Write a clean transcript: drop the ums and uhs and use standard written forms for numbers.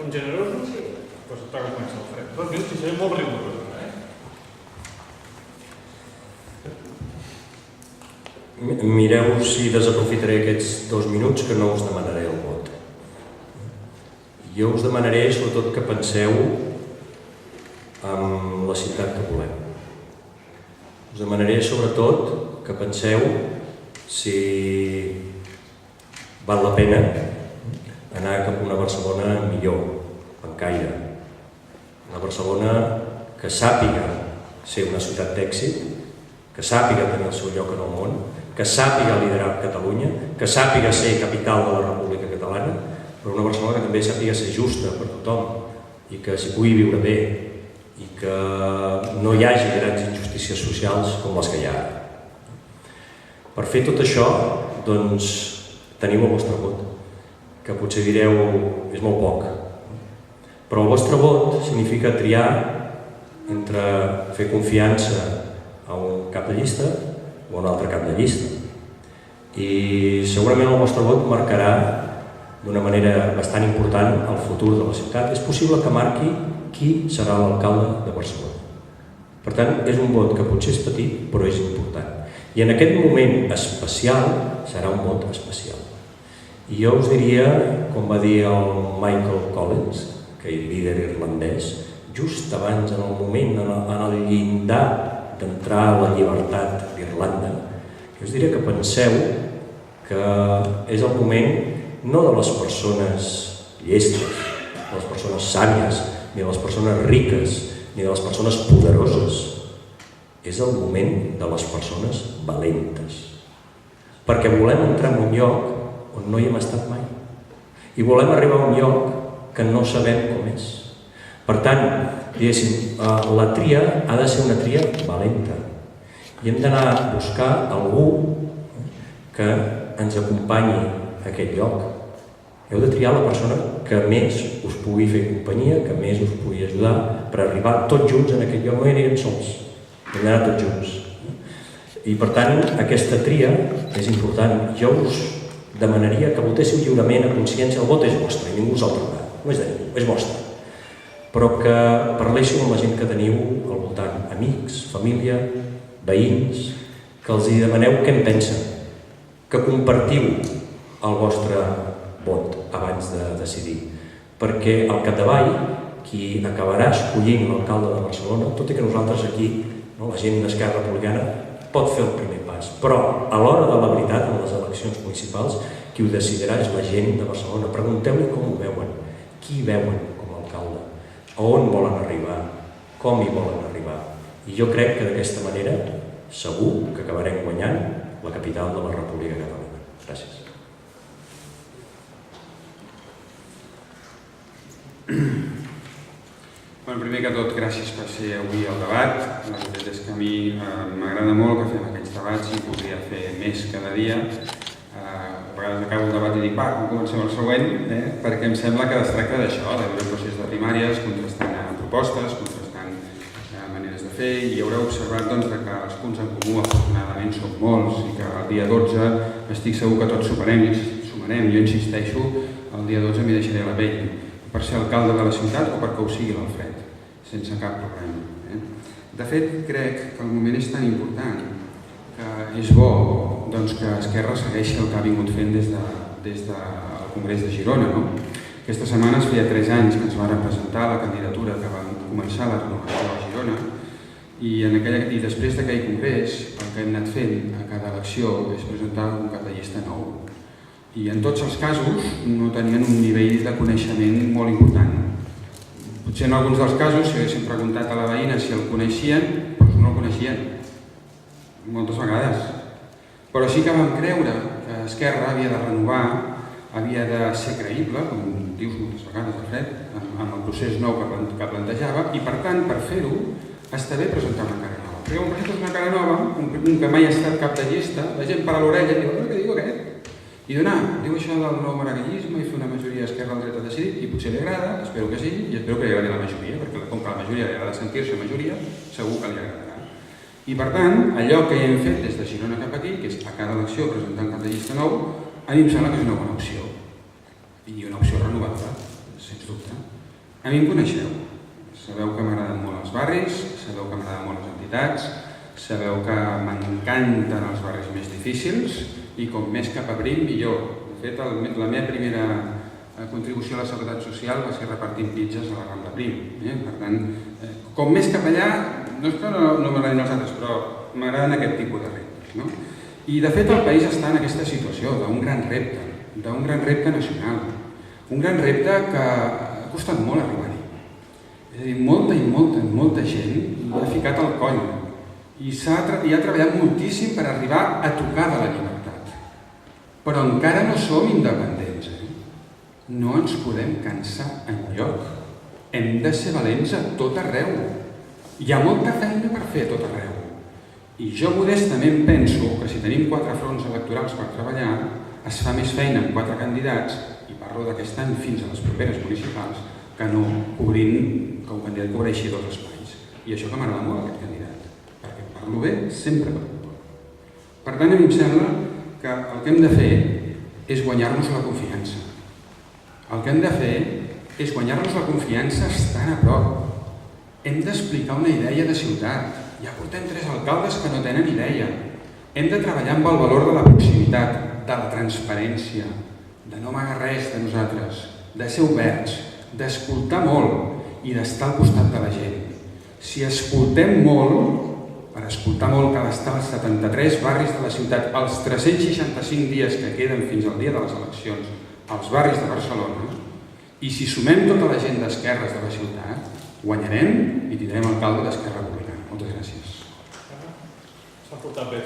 Som generosos? Doncs toca començar el fred. 2 minuts i serem molt rigorosos. Mireu si desaprofitaré aquests 2 minuts que no us demanaré el vot. Jo us demanaré sobretot que penseu en la ciutat que volem. Us demanaré sobretot que penseu si val la pena anar cap a una Barcelona millor, pencaire. Una Barcelona que sàpiga ser una ciutat d'èxit, que sàpiga tenir el seu lloc en el món, que sàpiga liderar Catalunya, que sàpiga ser capital de la República Catalana, però una Barcelona que també sàpiga ser justa per tothom i que s'hi pugui viure bé i que no hi hagi grans injustícies socials com les que hi ha ara. Per fer tot això, doncs, teniu el vostre vot, que potser direu és molt poc, però el vostre vot significa triar entre fer confiança a un cap de llista o a un altre cap de llista. I segurament el vostre vot marcarà d'una manera bastant important el futur de la ciutat. És possible que marqui qui serà l'alcalde de Barcelona. Per tant, és un vot que potser és petit, però és important. I en aquest moment especial serà un vot especial. I jo us diria, com va dir el Michael Collins, aquell líder irlandès, just abans, en el moment, en el llindar d'entrar a la llibertat d'Irlanda, jo us diria que penseu que és el moment no de les persones llestes, de les persones sàvies, ni de les persones riques, ni de les persones poderoses. És el moment de les persones valentes. Perquè volem entrar en un lloc on no hi hem estat mai. I volem arribar a un lloc que no sabem com és. Per tant, diguéssim, la tria ha de ser una tria valenta. I hem d'anar a buscar algú que ens acompanyi a aquest lloc. Heu de triar la persona que més us pugui fer companyia, que més us pugui ajudar per arribar tots junts en aquest lloc. No hi anirem sols, hem d'anar tots junts. I per tant, aquesta tria és important. Jo us demanaria que votéssiu lliurement a consciència. El vot és vostre i ningú us el traurà. No és de ningú, és vostre. Però que parléssiu amb la gent que teniu al voltant, amics, família, veïns, que els demaneu què en pensen, que compartiu el vostre vot abans de decidir. Perquè al capdavall, qui acabarà escollint l'alcalde de Barcelona, tot i que nosaltres aquí, la gent d'Esquerra Republicana, pot fer el primer pas. Però a l'hora de la veritat, en les eleccions municipals, qui ho decidirà és la gent de Barcelona. Pregunteu-li com ho veuen, qui veuen com a alcalde, a on volen arribar, com hi volen arribar. I jo crec que d'aquesta manera segur que acabarem guanyant la capital de la República Catalana. Gràcies. Primer que tot, gràcies per ser avui al debat. La veritat és que a mi m'agrada molt que fem aquests debats i podria fer més cada dia. A vegades acabo el debat i dic, va, comencem el següent, perquè em sembla que es tracta d'això, de viure el procés de primàries, contrastant propostes, contrastant maneres de fer, i haureu observat que els punts en comú afortunadament són molts i que el dia 12 estic segur que tots sumarem. Jo insisteixo, el dia 12 m'hi deixaré la pell per ser alcalde de la ciutat o perquè ho sigui l'Alfred, sense cap problema. De fet, crec que el moment és tan important que és bo que Esquerra segueixi el que ha vingut fent des del Congrés de Girona. Aquesta setmana es feia 3 anys que ens va representar la candidatura que va començar la renovació a Girona i després d'aquell congrés el que hem anat fent a cada elecció és presentar un cap de llista nou. I en tots els casos no tenien un nivell de coneixement molt important. Potser en alguns dels casos, si haguéssim preguntat a la veïna si el coneixien, doncs no el coneixien, moltes vegades. Però sí que vam creure que Esquerra havia de renovar, havia de ser creïble, com dius moltes vegades, Alfred, amb el procés nou que plantejava, i per tant, per fer-ho, està bé presentar una cara nova. Perquè quan presentes una cara nova, un que mai ha estat cap de llista, la gent para l'orella i diu, què diu aquest? I donar, diu això del nou maragallisme i fer una majoria d'Esquerra al dret a decidir, i potser li agrada, espero que sí, i espero que li agradi a la majoria, perquè com que a la majoria li agrada sentir-se majoria, segur que li agradarà. I per tant, allò que ja hem fet des de Girona cap aquí, que és a cada elecció presentar un cap de llista nou, a mi em sembla que és una bona opció, i una opció renovadora. sens dubte. A mi em coneixeu. Sabeu que m'agraden molt els barris, sabeu que m'agraden molt les entitats, sabeu que m'encanten els barris més difícils i com més cap a Prim, millor. De fet, la meva primera contribució a la seguretat social va ser repartint pizzas a la Rambla Prim. Per tant, com més cap allà, no és que no m'agradin els altres, però m'agraden aquest tipus de reptes. I de fet el país està en aquesta situació d'un gran repte nacional, un gran repte que ha costat molt arribar-hi. És a dir, molta gent hi ha ficat el coll i ha treballat moltíssim per arribar a tocar de la llibertat. Però encara no som independents. No ens podem cansar enlloc. Hem de ser valents a tot arreu. Hi ha molta feina per fer a tot arreu. I jo modestament penso que si tenim 4 fronts electorals per treballar, es fa més feina amb 4 candidats, i parlo d'aquest any fins a les properes municipals, que no cobrint que un candidat cobreixi 2 espais. I això que m'agrada molt aquest candidat, perquè parlo bé sempre parlo bé. Per tant, a mi em sembla que el que hem de fer és guanyar-nos la confiança. El que hem de fer és guanyar-nos la confiança estant a prop. Hem d'explicar una idea de ciutat. Ja portem 3 alcaldes que no tenen idea. Hem de treballar amb el valor de la proximitat, de la transparència, de no amagar res de nosaltres, de ser oberts, d'escoltar molt i d'estar al costat de la gent. Si escoltem molt, per escoltar molt cal estar als 73 barris de la ciutat, els 365 dies que queden fins al dia de les eleccions, als barris de Barcelona, i si sumem tota la gent d'esquerres de la ciutat, guanyarem i tindrem alcalde d'Esquerra Republicana. Moltes gràcies. S'ha portat bé.